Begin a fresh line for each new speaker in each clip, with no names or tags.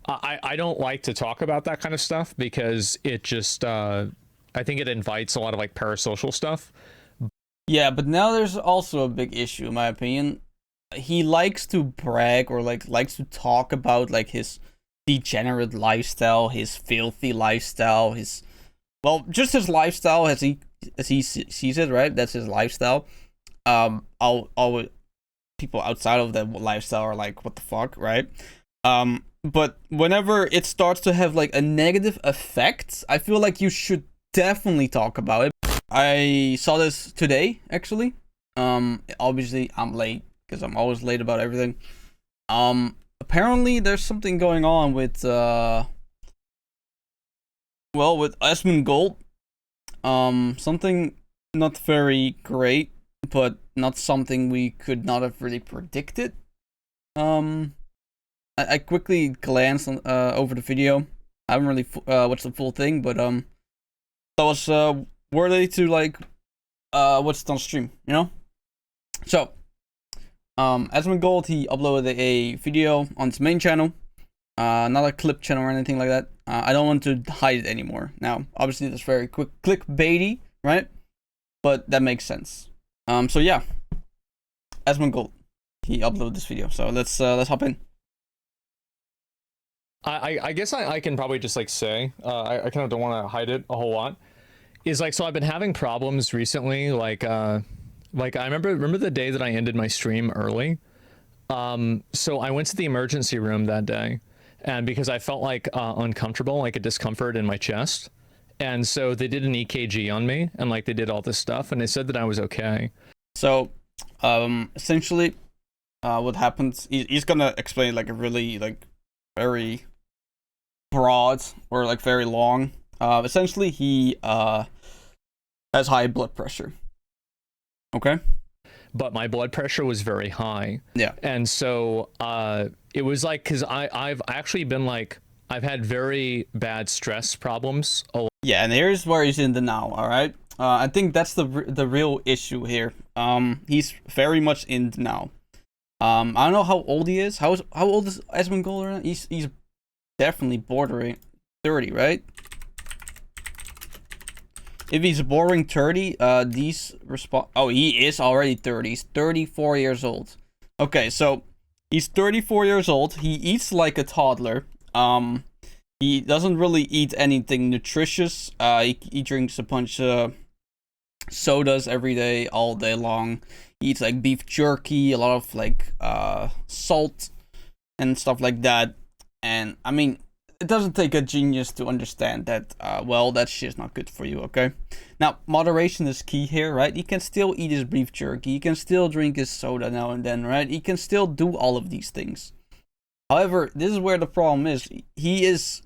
I don't like to talk about that kind of stuff because it just I think it invites a lot of like parasocial stuff.
Yeah, but now there's also a big issue, in my opinion. He likes to brag or like likes to talk about like his degenerate lifestyle, his filthy lifestyle, his just his lifestyle as he sees it, right? That's his lifestyle. All people outside of that lifestyle are like, what the fuck, right? But whenever it starts to have like a negative effect, I feel like you should definitely talk about it. I saw this today, actually. Obviously I'm late because I'm always late about everything. Apparently there's something going on with with Asmongold. Something not very great, but not something we could not have really predicted. I quickly glanced over the video. I haven't really watched the full thing, but that was worthy to like watch it on stream, you know. So, Asmongold, he uploaded a video on his main channel, not a clip channel or anything like that. I don't want to hide it anymore. Now, obviously, that's very quick clickbaity, right? But that makes sense. So yeah, Asmongold, he uploaded this video. So let's hop in.
I guess I can probably just like say I kind of don't want to hide it a whole lot. Is like, so I've been having problems recently. Like I remember the day that I ended my stream early. So I went to the emergency room that day, and because I felt like uncomfortable, like a discomfort in my chest, and so they did an EKG on me, and like they did all this stuff, and they said that I was okay.
So, essentially, what happens? He's gonna explain like a really like very broad or like very long. Essentially, he has high blood pressure. Okay.
But my blood pressure was very high.
Yeah.
And so it was like, because I've actually been like, I've had very bad stress problems.
Yeah, and here's where he's in the now. All right. I think that's the real issue here. He's very much in the now. I don't know how old he is. How old is Asmongold? He's definitely bordering 30, right? If he's bordering 30, he is already 30. He's 34 years old. Okay, so he's 34 years old. He eats like a toddler. He doesn't really eat anything nutritious. He drinks a bunch of sodas every day, all day long. He eats like beef jerky, a lot of like salt and stuff like that. And I mean, it doesn't take a genius to understand that, that shit's not good for you, okay? Now, moderation is key here, right? He can still eat his beef jerky. He can still drink his soda now and then, right? He can still do all of these things. However, this is where the problem is. He is,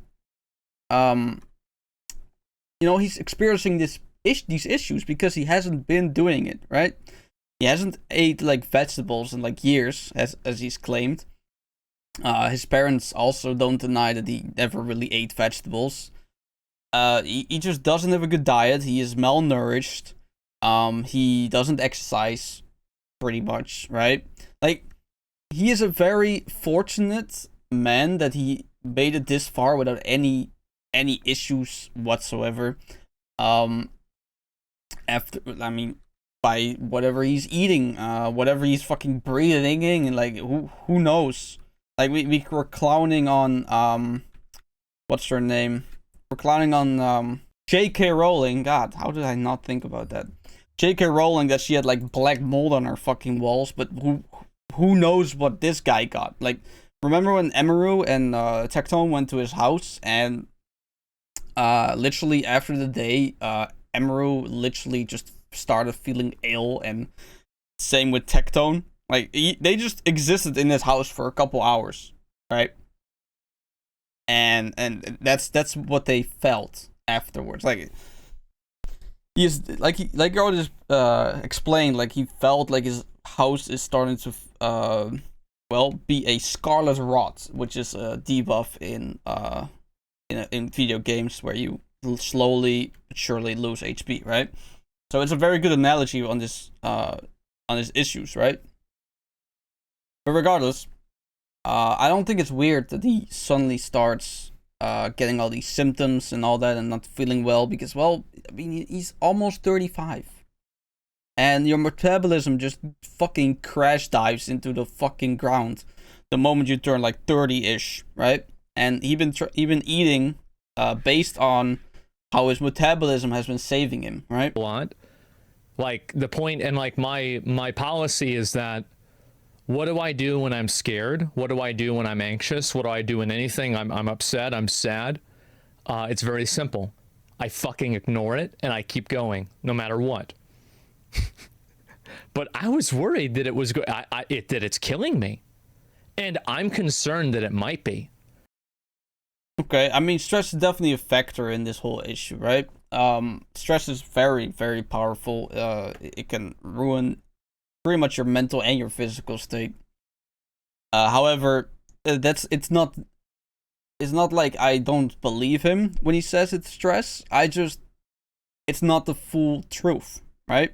he's experiencing these issues because he hasn't been doing it, right? He hasn't ate, like, vegetables in, like, years, as he's claimed. His parents also don't deny that he never really ate vegetables. He just doesn't have a good diet. He is malnourished. He doesn't exercise pretty much, right? Like, he is a very fortunate man that he made it this far without any issues whatsoever. By whatever he's eating, whatever he's fucking breathing, and like who knows? Like we were clowning on what's her name? We're clowning on J.K. Rowling. God, how did I not think about that? J.K. Rowling, that she had like black mold on her fucking walls, but who knows what this guy got? Like, remember when Emaru and Tectone went to his house, and literally after the day, Emaru literally just started feeling ill, and same with Tectone. Like, they just existed in his house for a couple hours, right? And that's what they felt afterwards. Like, he's like I just explained. Like, he felt like his house is starting to be a scarlet rot, which is a debuff in video games where you slowly but surely lose HP, right? So it's a very good analogy on his issues, right? But regardless, I don't think it's weird that he suddenly starts getting all these symptoms and all that and not feeling well because, well, I mean, he's almost 35. And your metabolism just fucking crash dives into the fucking ground the moment you turn like 30-ish, right? And he been eating based on how his metabolism has been saving him, right?
A lot. Like the point, and like my policy is that, what do I do when I'm scared? What do I do when I'm anxious? What do I do when anything I'm upset, I'm sad? It's very simple. I fucking ignore it and I keep going no matter what. But I was worried that it was that it's killing me, and I'm concerned that it might be.
Okay, I mean, stress is definitely a factor in this whole issue, right? Stress is very, very powerful. It can ruin pretty much your mental and your physical state. However, it's not like I don't believe him when he says it's stress. It's not the full truth, right?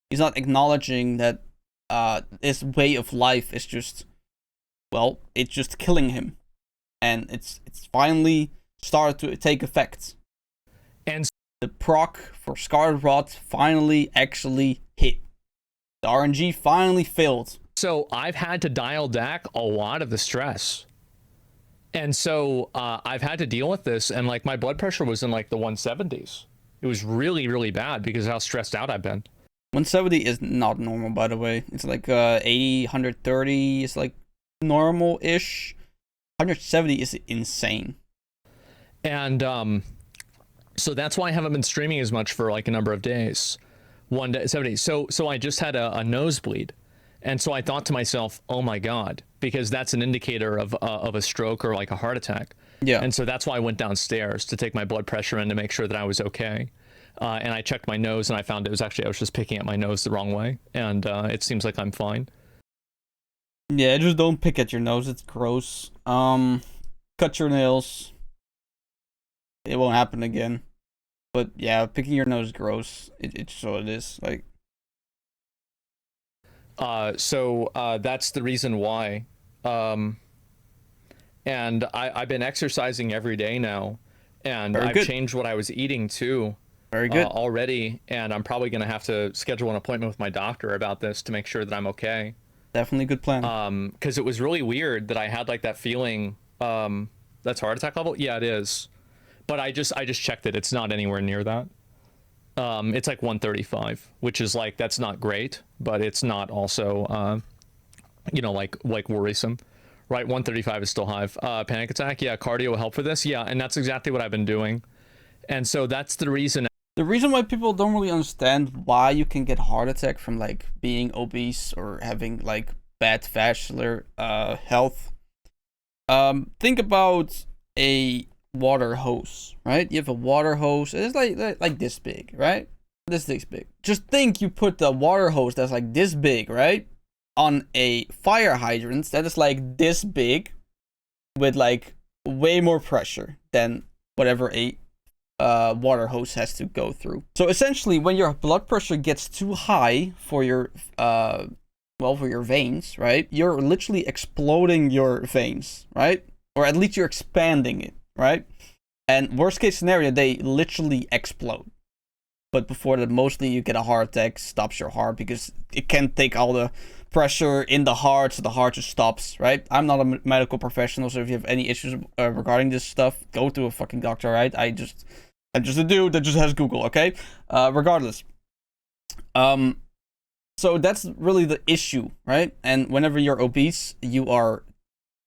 He's not acknowledging that his way of life is just, well, it's just killing him, and it's finally started to take effect.
And
the proc for Scarlet Rot finally actually hit. The RNG finally failed.
So I've had to dial back a lot of the stress. And so I've had to deal with this, and like my blood pressure was in like the 170s. It was really, really bad because of how stressed out I've been.
170 is not normal, by the way. It's like 80, 130 is like normal-ish. 170 is insane.
And so that's why I haven't been streaming as much for like a number of days. 170. So I just had a nosebleed. And so I thought to myself, oh my God, because that's an indicator of a stroke or like a heart attack.
Yeah.
And so that's why I went downstairs to take my blood pressure in to make sure that I was okay. And I checked my nose and I found I was just picking at my nose the wrong way. And it seems like I'm fine.
Yeah, just don't pick at your nose. It's gross. Cut your nails. It won't happen again. But yeah, picking your nose is gross. It's so it is. Like.
So that's the reason why. And I've been exercising every day now. And I've changed what I was eating too.
Very good.
Already, and I'm probably going to have to schedule an appointment with my doctor about this to make sure that I'm okay.
Definitely a good plan.
Because it was really weird that I had like that feeling. That's heart attack level? Yeah, it is. But I just checked it. It's not anywhere near that. It's like 135, which is like, that's not great, but it's not also, like worrisome. Right, 135 is still high. Panic attack, yeah, cardio will help for this. Yeah, and that's exactly what I've been doing. And so that's the reason.
The reason why people don't really understand why you can get heart attack from like being obese or having like bad vascular health. Think about a water hose, right? You have a water hose. It's like this big, right? This big. Just think you put the water hose that's like this big, right, on a fire hydrant that is like this big, with like way more pressure than whatever a water hose has to go through. So essentially, when your blood pressure gets too high for your for your veins, right, you're literally exploding your veins, right? Or at least you're expanding it, right? And worst case scenario, they literally explode. But before that, mostly you get a heart attack, stops your heart because it can't take all the pressure in the heart, so the heart just stops, right? I'm not a medical professional, so if you have any issues regarding this stuff, go to a fucking doctor, right? I'm just a dude that just has Google, okay? Regardless. So that's really the issue, right? And whenever you're obese, you are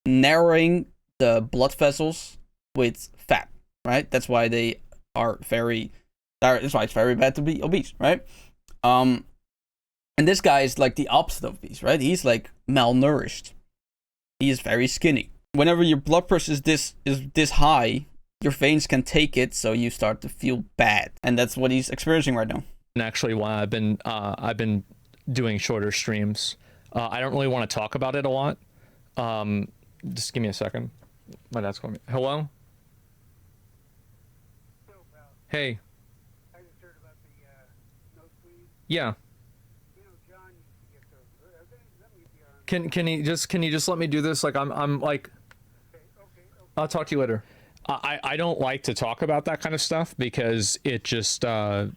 narrowing the blood vessels with fat, right? That's why they are that's why it's very bad to be obese, right? And this guy is like the opposite of obese, right? He's like malnourished. He is very skinny. Whenever your blood pressure is this high, your veins can take it, so you start to feel bad, and that's what he's experiencing right now.
And actually, why I've been doing shorter streams. I don't really want to talk about it a lot. Just give me a second. My dad's calling me. Hello? Hey.
I just heard about the nosebleed.
Yeah.
You know, John used to get those. Let me be honest.
can you just let me do this? Like I'm like, I'll talk to you later. I don't like to talk about that kind of stuff because it just I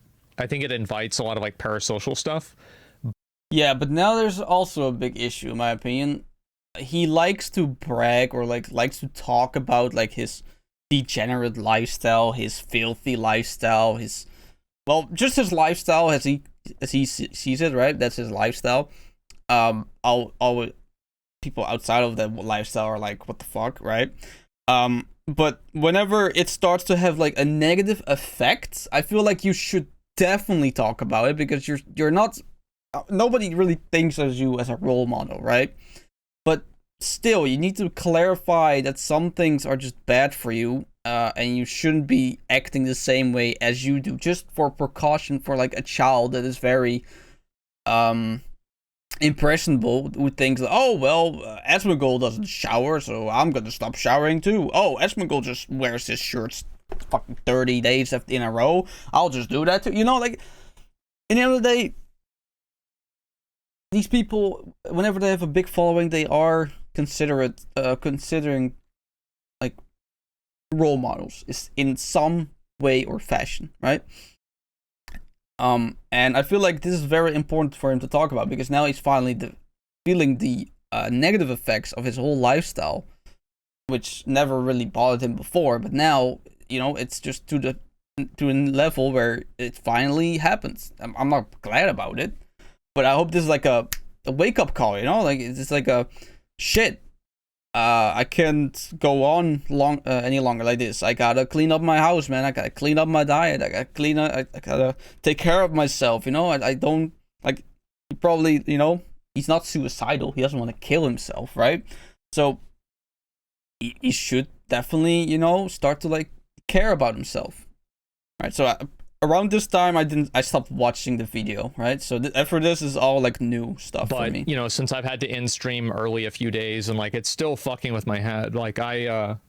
think it invites a lot of like parasocial stuff.
Yeah, but now there's also a big issue, in my opinion. He likes to brag or like likes to talk about like his degenerate lifestyle, his filthy lifestyle, his just his lifestyle as he sees it, right? That's his lifestyle. All people outside of that lifestyle are like, what the fuck, right? But whenever it starts to have like a negative effect, I feel like you should definitely talk about it because you're not. Nobody really thinks of you as a role model, right? But still, you need to clarify that some things are just bad for you, and you shouldn't be acting the same way as you do, just for precaution for like a child that is very impressionable with things like, oh well, Asmongold doesn't shower, so I'm gonna stop showering too. Oh, Asmongold just wears his shirts fucking 30 days in a row. I'll just do that too. You know, like, in the end of the day, these people, whenever they have a big following, they are considering like role models is in some way or fashion, right? And I feel like this is very important for him to talk about because now he's finally feeling the negative effects of his whole lifestyle, which never really bothered him before. But now, you know, it's just to a level where it finally happens. I'm not glad about it, but I hope this is like a wake up call. You know, like it's like a shit. I can't go on any longer like this. I gotta clean up my house, man. I gotta clean up my diet. I gotta clean up. I gotta take care of myself. You know, I don't like. He probably, you know, he's not suicidal. He doesn't want to kill himself, right? So he should definitely, you know, start to like care about himself, right? So around this time, I stopped watching the video, right? So after this is all like new stuff for me.
But you know, since I've had to end stream early a few days, and like it's still fucking with my head. Like oh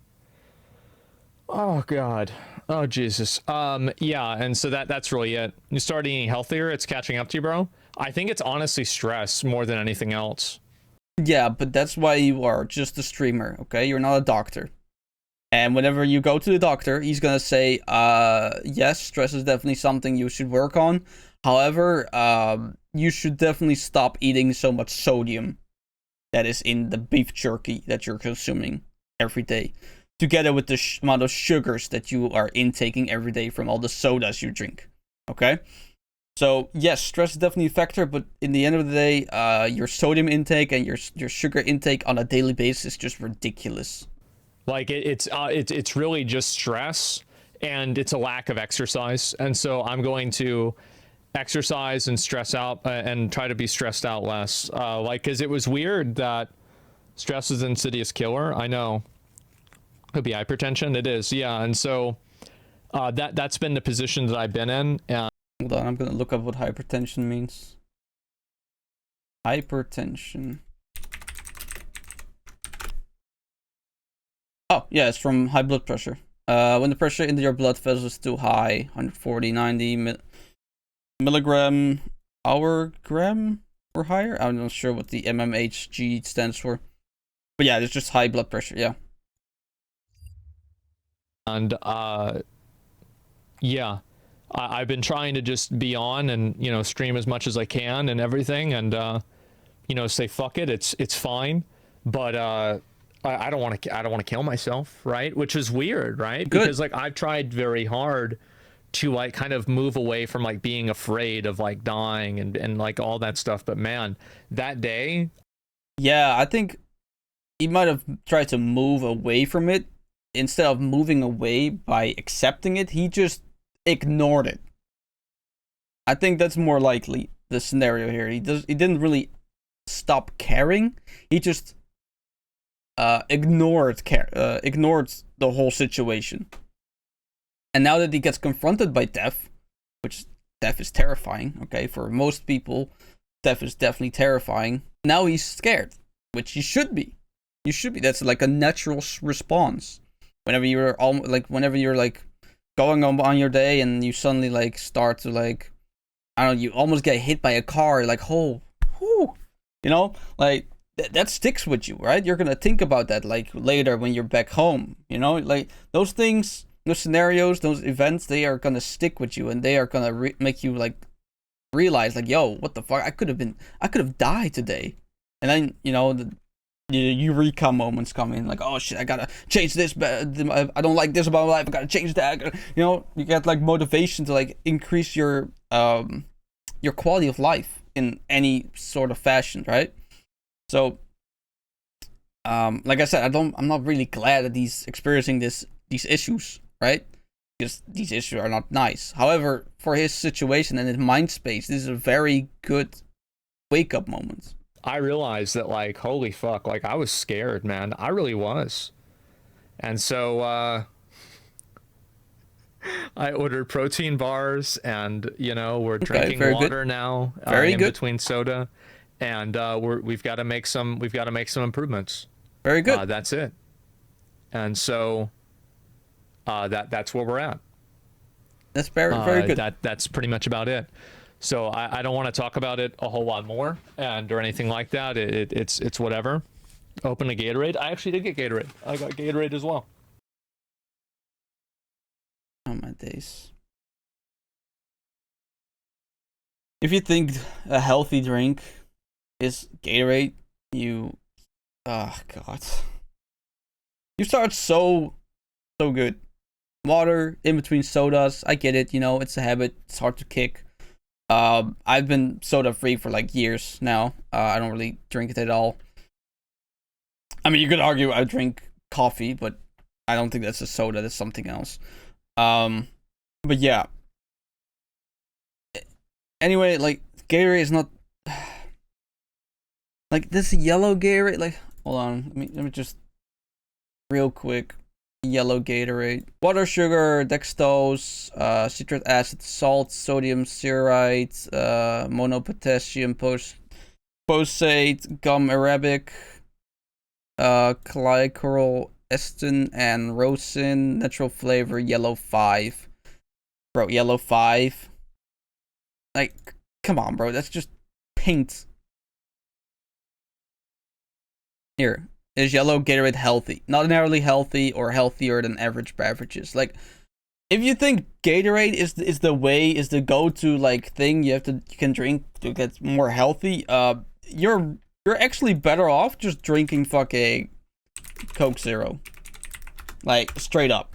god, oh Jesus. Yeah, and so that's really it. You start eating healthier, it's catching up to you, bro. I think it's honestly stress more than anything else.
Yeah, but that's why you are just a streamer, okay? You're not a doctor. And whenever you go to the doctor, he's gonna say, yes, stress is definitely something you should work on. However, you should definitely stop eating so much sodium that is in the beef jerky that you're consuming every day, together with the amount of sugars that you are intaking every day from all the sodas you drink. Okay? So, yes, stress is definitely a factor, but in the end of the day, your sodium intake and your sugar intake on a daily basis is just ridiculous.
Like it's really just stress, and it's a lack of exercise. And so I'm going to exercise and stress out and try to be stressed out less. Like, cause it was weird that stress is an insidious killer. I know. Could be hypertension. It is. Yeah. And so that's been the position that I've been in.
Hold on, I'm gonna look up what hypertension means. Hypertension. Oh, yeah, it's from high blood pressure. When the pressure in your blood vessels is too high, 140, 90 milligram hour gram or higher. I'm not sure what the mmHg stands for. But yeah, it's just high blood pressure, yeah.
And yeah, I've been trying to just be on and, you know, stream as much as I can and everything, and you know, say fuck it, it's fine. But I don't want to kill myself, right? Which is weird, right?
Good.
Because like I've tried very hard to like kind of move away from like being afraid of like dying and like all that stuff. But man, that day.
Yeah, I think he might have tried to move away from it. Instead of moving away by accepting it, he just ignored it. I think that's more likely the scenario here. He didn't really stop caring. He just ignored the whole situation. And now that he gets confronted by death, which death is terrifying, okay, for most people, death is definitely terrifying. Now he's scared, which he should be. You should be. That's like a natural response. Whenever you're going on your day and you suddenly like start to like, I don't know, you almost get hit by a car, like, oh, whew, you know, like that sticks with you, right? You're gonna think about that like later when you're back home, you know, like those things, those scenarios, those events, they are gonna stick with you, and they are gonna make you like realize like, yo, what the fuck, I could have died today. And then, you know, the eureka moments come in, like, oh shit, I gotta change this, I don't like this about my life, I gotta change that. You know, you get like motivation to like increase your quality of life in any sort of fashion, right? So like I said, I'm not really glad that he's experiencing these issues, right? Because these issues are not nice. However, for his situation and his mind space, this is a very good wake up moment.
I realized that, like, holy fuck, like, I was scared, man. I really was. And so I ordered protein bars, and, you know, we're drinking water now in between soda, and we've got to make some improvements.
Very good.
That's it. And so that's where we're at.
That's very good.
That's pretty much about it. So I don't want to talk about it a whole lot more or anything like that. It's whatever. Open a Gatorade. I actually did get Gatorade. I got Gatorade as well.
Oh my days. If you think a healthy drink is Gatorade, oh god. You start so good. Water in between sodas. I get it, you know, it's a habit. It's hard to kick. I've been soda free for like years now. I don't really drink it at all. I mean, you could argue I drink coffee, but I don't think that's a soda. That's something else. But yeah. Anyway, like Gatorade is not like this yellow Gatorade. Like, hold on, let me just real quick. Yellow Gatorade, water, sugar, dextrose, citric acid, salt, sodium stearate, monopotassium phosphate, gum arabic, glycerol estin, and rosin, natural flavor, yellow 5. Bro, yellow 5. Like, come on, bro, that's just paint. Here. Is yellow Gatorade healthy? Not narrowly healthy or healthier than average beverages. Like, if you think Gatorade is the go-to like thing you can drink to get more healthy, you're actually better off just drinking fucking Coke Zero. Like, straight up.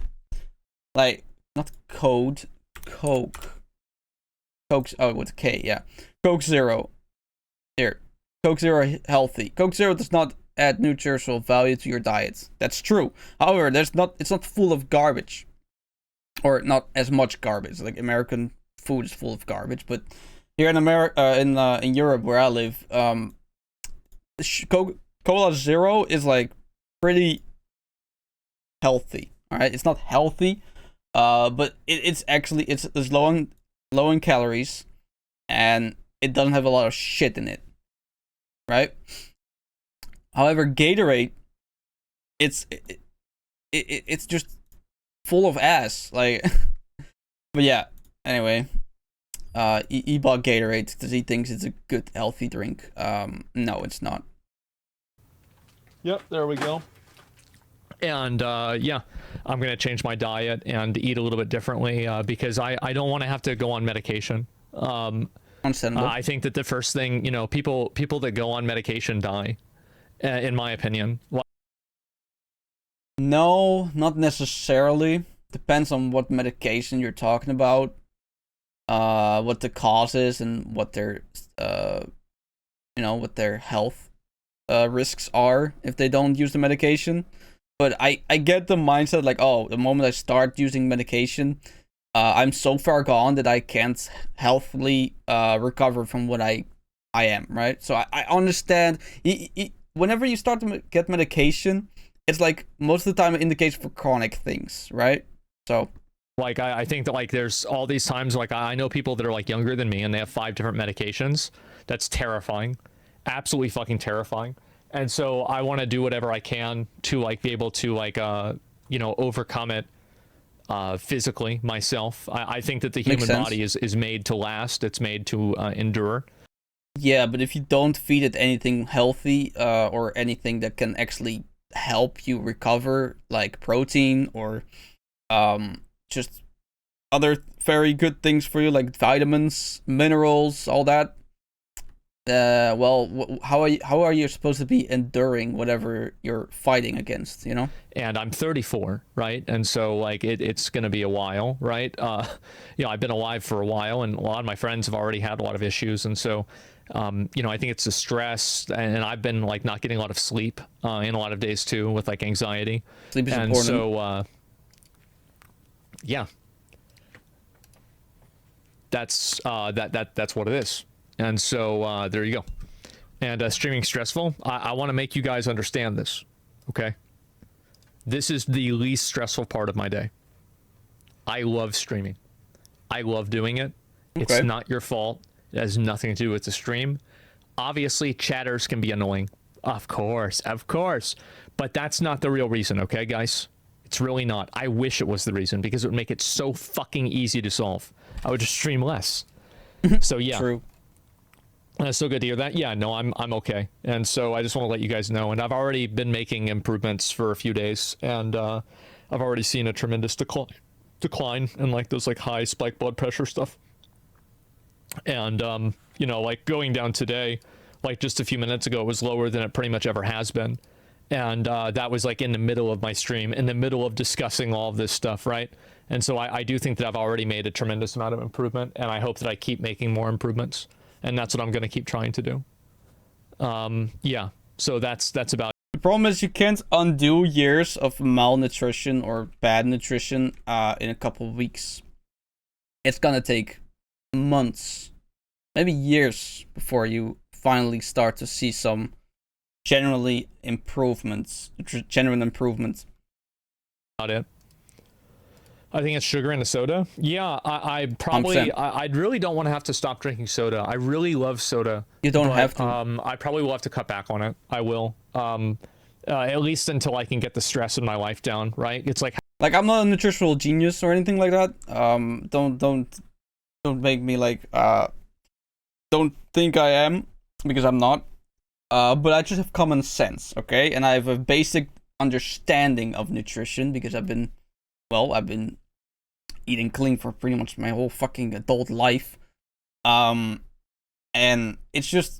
Like, not Coke. Coke, oh, with a K, yeah. Coke Zero. Here. Coke Zero healthy. Coke Zero does not add nutritional value to your diet. That's true. However, it's not full of garbage, or not as much garbage. Like, American food is full of garbage, but here in America, in Europe where I live, Coca-Cola Zero is like pretty healthy. All right, it's not healthy, but it's low in calories, and it doesn't have a lot of shit in it, right? However, Gatorade, it's just full of ass, like. But yeah, anyway, he bought Gatorade because he thinks it's a good healthy drink. No, it's not.
Yep, there we go. And yeah, I'm gonna change my diet and eat a little bit differently because I don't want to have to go on medication.
Understandable.
I think that the first thing, you know, people that go on medication die. In my opinion.
No, not necessarily. Depends on what medication you're talking about, what the cause is, and what their, what their health risks are if they don't use the medication. But I get the mindset like, oh, the moment I start using medication, I'm so far gone that I can't healthily recover from what I am, right? So I understand. Whenever you start to get medication, it's like most of the time it indicates for chronic things, right? So,
like, I think that, like, there's all these times, like, I know people that are like younger than me and they have 5 different medications. That's terrifying, absolutely fucking terrifying. And so I want to do whatever I can to like be able to like overcome it physically myself. I think that the human body is made to last. It's made to endure.
Yeah, but if you don't feed it anything healthy, or anything that can actually help you recover, like protein or just other very good things for you, like vitamins, minerals, all that. Well, how are you supposed to be enduring whatever you're fighting against? You know.
And I'm 34, right? And so like it's gonna be a while, right? I've been alive for a while, and a lot of my friends have already had a lot of issues, and so I think it's the stress, and I've been like not getting a lot of sleep in a lot of days too, with like anxiety.
Sleep is
and
important.
so yeah, that's that's what it is. And so there you go. And streaming stressful. I want to make you guys understand this, okay? This is the least stressful part of my day. I love streaming. I love doing it.
Okay.
It's not your fault. It has nothing to do with the stream. Obviously, chatters can be annoying. Of course. But that's not the real reason, okay, guys? It's really not. I wish it was the reason, because it would make it so fucking easy to solve. I would just stream less. So yeah.
True.
It's so good to hear that. Yeah, no, I'm okay. And so I just want to let you guys know. And I've already been making improvements for a few days, and I've already seen a tremendous decline in like those like high spike blood pressure stuff. And like going down today, like just a few minutes ago, it was lower than it pretty much ever has been. And that was like in the middle of my stream, in the middle of discussing all of this stuff, right? And so I do think that I've already made a tremendous amount of improvement, and I hope that I keep making more improvements. And that's what I'm going to keep trying to do. Yeah, so that's about it.
The problem is you can't undo years of malnutrition or bad nutrition in a couple of weeks. It's gonna take months, maybe years, before you finally start to see some genuine improvements.
About it. I think it's sugar in the soda. Yeah, I probably, I really don't want to have to stop drinking soda. I really love soda.
You don't have to.
I probably will have to cut back on it. I will. At least until I can get the stress in my life down, right? It's like
I'm not a nutritional genius or anything like that. Don't make me like, don't think I am, because I'm not. But I just have common sense, okay? And I have a basic understanding of nutrition, because I've been eating clean for pretty much my whole fucking adult life. And it's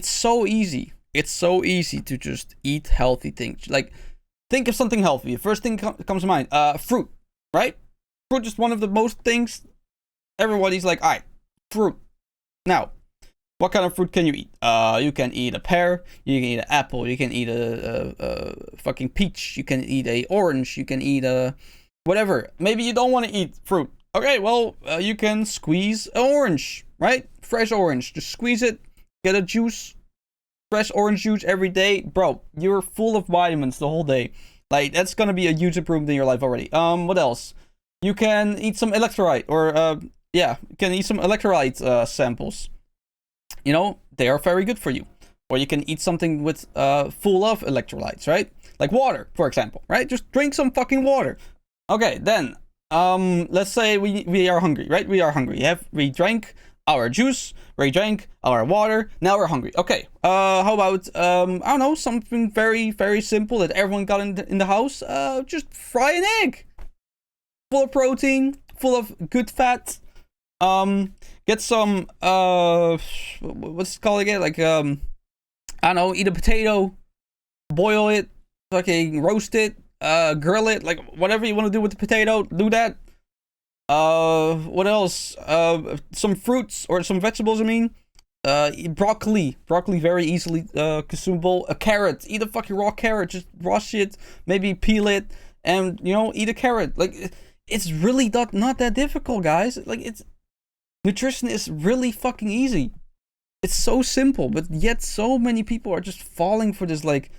so easy. It's so easy to just eat healthy things. Like, think of something healthy. The first thing comes to mind, fruit, right? Fruit is one of the most things everybody's like, alright, fruit. Now, what kind of fruit can you eat? You can eat a pear, you can eat an apple, you can eat a fucking peach, you can eat a orange, you can eat a whatever. Maybe you don't want to eat fruit. Okay, well, you can squeeze an orange, right? Fresh orange. Just squeeze it, get a juice, fresh orange juice every day. Bro, you're full of vitamins the whole day. Like, that's gonna be a huge improvement in your life already. What else? You can eat some electrolyte, or, you can eat some electrolyte samples. You know, they are very good for you. Or you can eat something with full of electrolytes, right? Like water, for example, right? Just drink some fucking water. Okay, then, let's say we are hungry, right? We are hungry. We drank our juice, we drank our water, now we're hungry. Okay, how about, I don't know, something very, very simple that everyone got in the house. Just fry an egg. Full of protein, full of good fat. Get some, what's it called again? Like, I don't know, eat a potato, boil it, fucking roast it, grill it, like, whatever you want to do with the potato, do that. What else? Some fruits, or some vegetables, I mean. Broccoli, very easily, consumable. A carrot, eat a fucking raw carrot, just wash it, maybe peel it, and, eat a carrot. Like, it's really not that difficult, guys. Like, nutrition is really fucking easy. It's so simple, but yet so many people are just falling for this, like,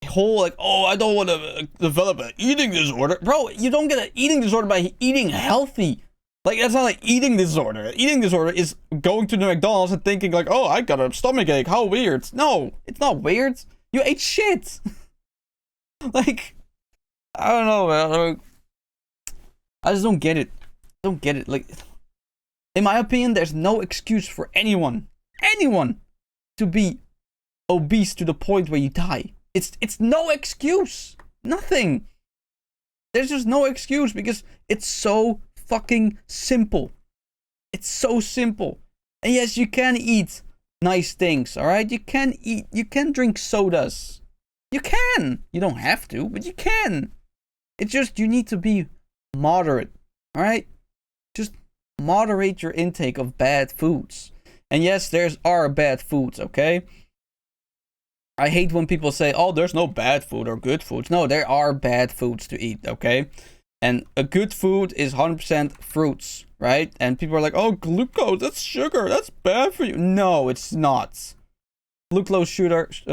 whole, like, oh, I don't want to develop an eating disorder. Bro, you don't get an eating disorder by eating healthy. Like, that's not like eating disorder. An eating disorder is going to the McDonald's and thinking, like, oh, I got a stomach ache. How weird. No, it's not weird. You ate shit. Like, I don't know, man. I just don't get it. Like, In my opinion, there's no excuse for anyone to be obese to the point where you die. It's no excuse. Nothing. There's just no excuse because it's so fucking simple. It's so simple. And yes, you can eat nice things, alright? You can drink sodas. You can. You don't have to, but you can. It's just you need to be moderate, alright? Just moderate your intake of bad foods. And yes, there's are bad foods, okay? I hate when people say, oh, there's no bad food or good foods. No, there are bad foods to eat, okay? And a good food is 100% fruits, right? And people are like, oh, glucose, that's sugar, that's bad for you. No, it's not. Glucose sugars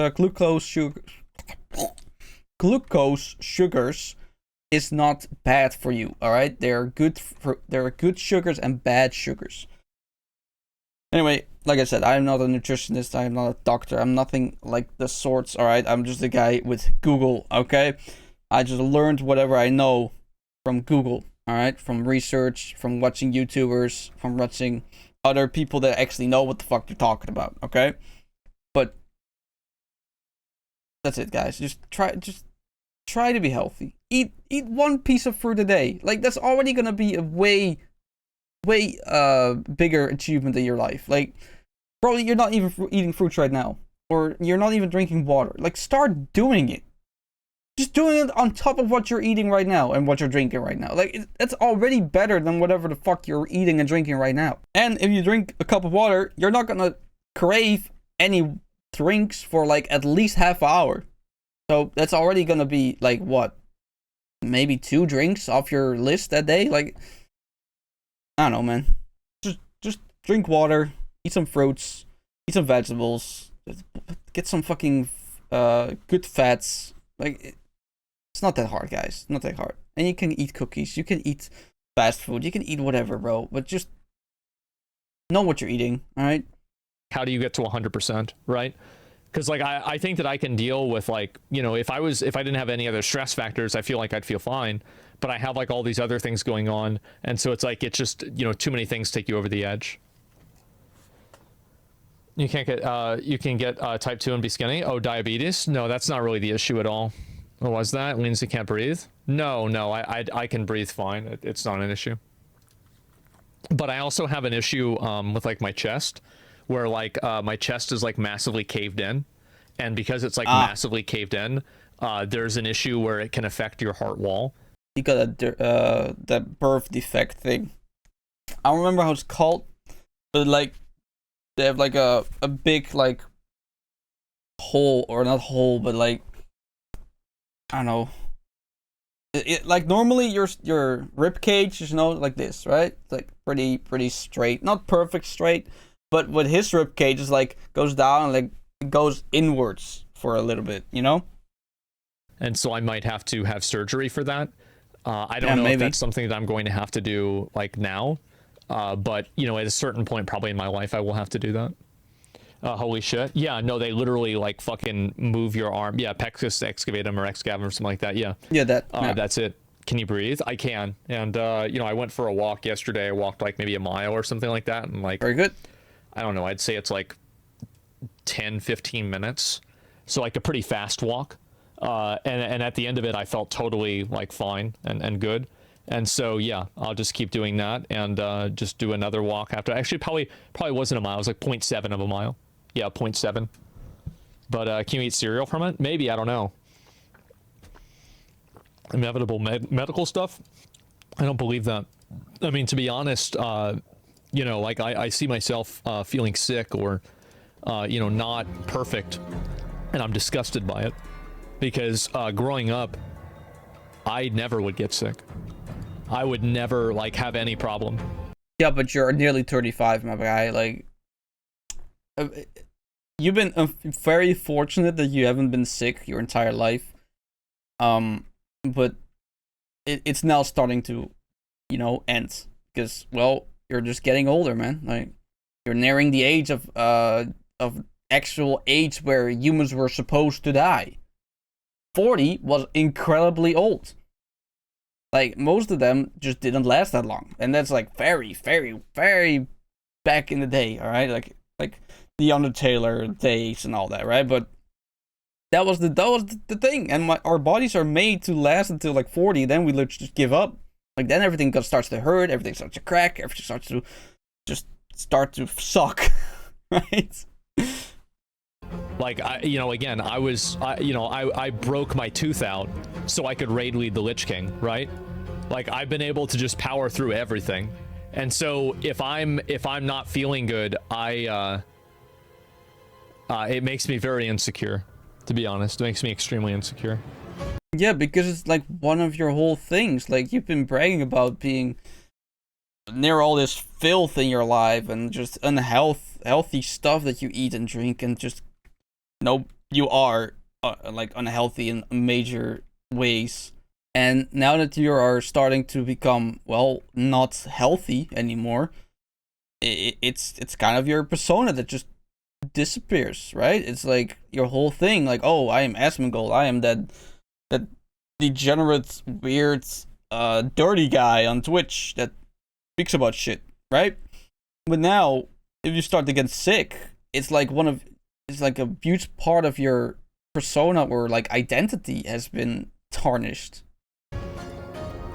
is not bad for you, all right? There are good sugars and bad sugars. Anyway, like I said, I'm not a nutritionist, I'm not a doctor, I'm nothing like the sorts, all right? I'm just a guy with Google, okay? I just learned whatever I know from Google, all right? From research, from watching YouTubers, from watching other people that actually know what the fuck they're talking about, okay? But that's it, guys. Just try to be healthy. Eat one piece of fruit a day. Like, that's already gonna be a way bigger achievement in your life. Like, probably you're not even eating fruits right now, or you're not even drinking water. Like, start doing it. Just doing it on top of what you're eating right now and what you're drinking right now. Like, that's already better than whatever the fuck you're eating and drinking right now. And if you drink a cup of water, you're not gonna crave any drinks for like at least half an hour. So that's already gonna be like, what, maybe 2 drinks off your list that day? Like, I don't know, man. Just drink water, eat some fruits, eat some vegetables, get some fucking good fats. Like, it's not that hard, guys. Not that hard. And you can eat cookies, you can eat fast food, you can eat whatever, bro. But just know what you're eating, all right?
How do you get to 100%, right? Because like I think that I can deal with, like, you know, if I didn't have any other stress factors, I feel like I'd feel fine. But I have like all these other things going on, and so it's like, it's just, you know, too many things take you over the edge. You can't get you can get type 2 and be skinny. Oh, diabetes? No, that's not really the issue at all. What was that? Lindsay can't breathe? No, I can breathe fine. It's not an issue. But I also have an issue with like my chest, where like my chest is like massively caved in, and because it's like massively caved in, there's an issue where it can affect your heart wall.
You got that birth defect thing. I don't remember how it's called, but like they have like a big like hole, or not hole, but like, I don't know. It like, normally your rib cage is, you know, like this, right? It's like pretty straight, not perfect straight, but with his rib cage is like goes down and like it goes inwards for a little bit, you know.
And so I might have to have surgery for that. I don't know if that's something that I'm going to have to do like now, but you know, at a certain point probably in my life I will have to do that. Holy shit. Yeah, no, they literally like fucking move your arm. Yeah, pectus excavatum or excavum or something like that. Yeah.
Yeah,
that's it. Can you breathe? I can. And you know, I went for a walk yesterday. I walked like maybe a mile or something like that, and like,
very good.
I don't know, I'd say it's like 10-15 minutes. So like a pretty fast walk. And at the end of it, I felt totally like fine and good. And so, yeah, I'll just keep doing that and just do another walk after. Actually, probably wasn't a mile. It was like 0.7 of a mile. Yeah, 0.7. But can you eat cereal from it? Maybe, I don't know. Inevitable medical stuff? I don't believe that. I mean, to be honest, you know, like I see myself feeling sick or, you know, not perfect, and I'm disgusted by it. Because growing up, I never would get sick. I would never like have any problem.
Yeah, but you're nearly 35, my guy. Like, you've been very fortunate that you haven't been sick your entire life. But it's now starting to, you know, end, because, well, you're just getting older, man. Like, you're nearing the age of actual age where humans were supposed to die. 40 was incredibly old. Like most of them just didn't last that long, and that's like very, very, very back in the day. All right, like the Undertaker days and all that, right? But that was the thing, and our bodies are made to last until like 40. Then we just give up. Like then everything starts to hurt, everything starts to crack, everything starts to just start to suck, right?
Like again, I broke my tooth out so I could raid lead the Lich King, right? Like I've been able to just power through everything, and so if I'm not feeling good, it makes me very insecure. To be honest, it makes me extremely insecure.
Yeah, because it's like one of your whole things. Like you've been bragging about being near all this filth in your life and just unhealthy stuff that you eat and drink, and just you are like unhealthy in major ways. And now that you are starting to become, well, not healthy anymore, it's kind of your persona that just disappears, right? It's like your whole thing, like, oh, I am Asmongold, I am that degenerate, weird, dirty guy on Twitch that speaks about shit, right? But now, if you start to get sick, it's like a huge part of your persona or like identity has been tarnished.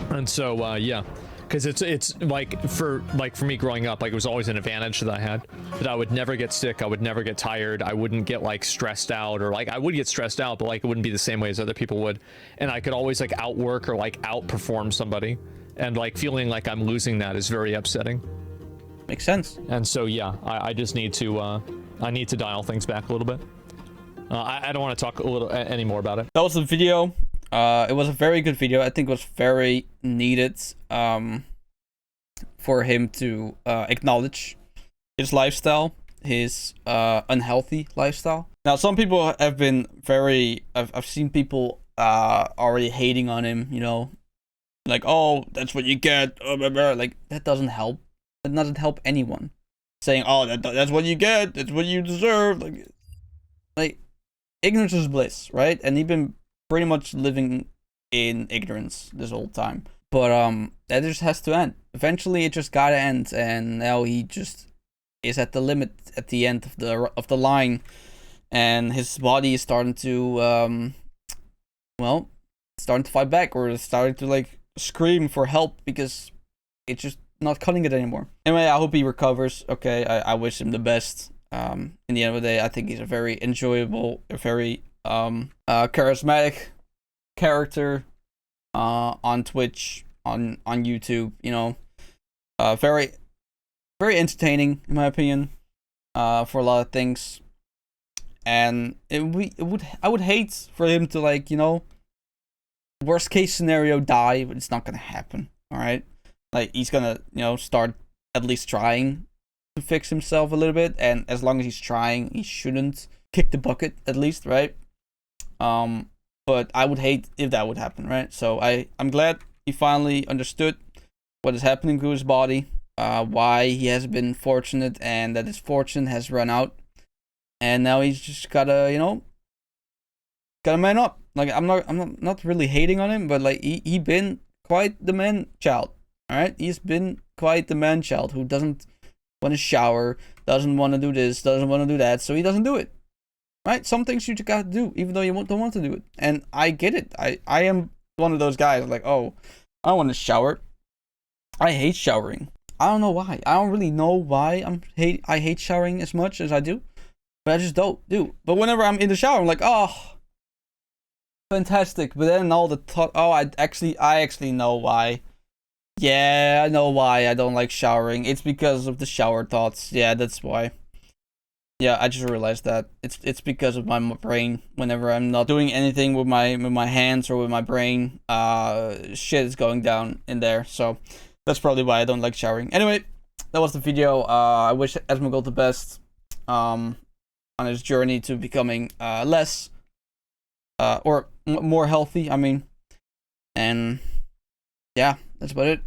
And so, yeah, because it's like for me growing up, like it was always an advantage that I had, that I would never get sick, I would never get tired, I wouldn't get like stressed out, or like I would get stressed out, but like it wouldn't be the same way as other people would, and I could always like outwork or like outperform somebody, and like feeling like I'm losing that is very upsetting.
Makes sense.
And so yeah, I just need to dial things back a little bit. I don't want to talk any more about it.
That was the video. It was a very good video. I think it was very needed for him to acknowledge his lifestyle, his unhealthy lifestyle. Now, some people have been I've seen people already hating on him, like, oh, that's what you get. Like, that doesn't help. That doesn't help anyone. Saying, oh, that's what you get. That's what you deserve. Like ignorance is bliss, right? And he's been pretty much living in ignorance this whole time. But that just has to end. Eventually it just gotta end, and now he just is at the limit, at the end of the line, and his body is starting to starting to fight back, or starting to like scream for help because it's just not cutting it anymore. Anyway, I hope he recovers. Okay, I wish him the best. In the end of the day, I think he's a very enjoyable, a very charismatic character on Twitch, on YouTube, very very entertaining in my opinion, for a lot of things. And I would hate for him to, like, worst case scenario, die, but it's not gonna happen. All right, like he's gonna start at least trying to fix himself a little bit, and as long as he's trying, he shouldn't kick the bucket, at least, right? But I would hate if that would happen, right? So I'm glad he finally understood what is happening to his body, why he has been fortunate, and that his fortune has run out, and now he's just gotta gotta man up. Like I'm not really hating on him, but like he been quite the man child. All right, he's been quite the man child who doesn't want to shower, doesn't want to do this, doesn't want to do that, so he doesn't do it. Right? Some things you just gotta do, even though you don't want to do it. And I get it. I am one of those guys, like, oh, I don't want to shower. I hate showering. I don't know why. I don't really know why I hate showering as much as I do, but I just don't do. But whenever I'm in the shower, I'm like, oh, fantastic. But then all the thought, oh, I actually know why. Yeah, I know why I don't like showering. It's because of the shower thoughts. Yeah, that's why. Yeah, I just realized that it's because of my brain. Whenever I'm not doing anything with my hands or with my brain, shit is going down in there. So that's probably why I don't like showering. Anyway, that was the video. I wish Asmongold the best on his journey to becoming less or more healthy. I mean, and yeah, that's about it.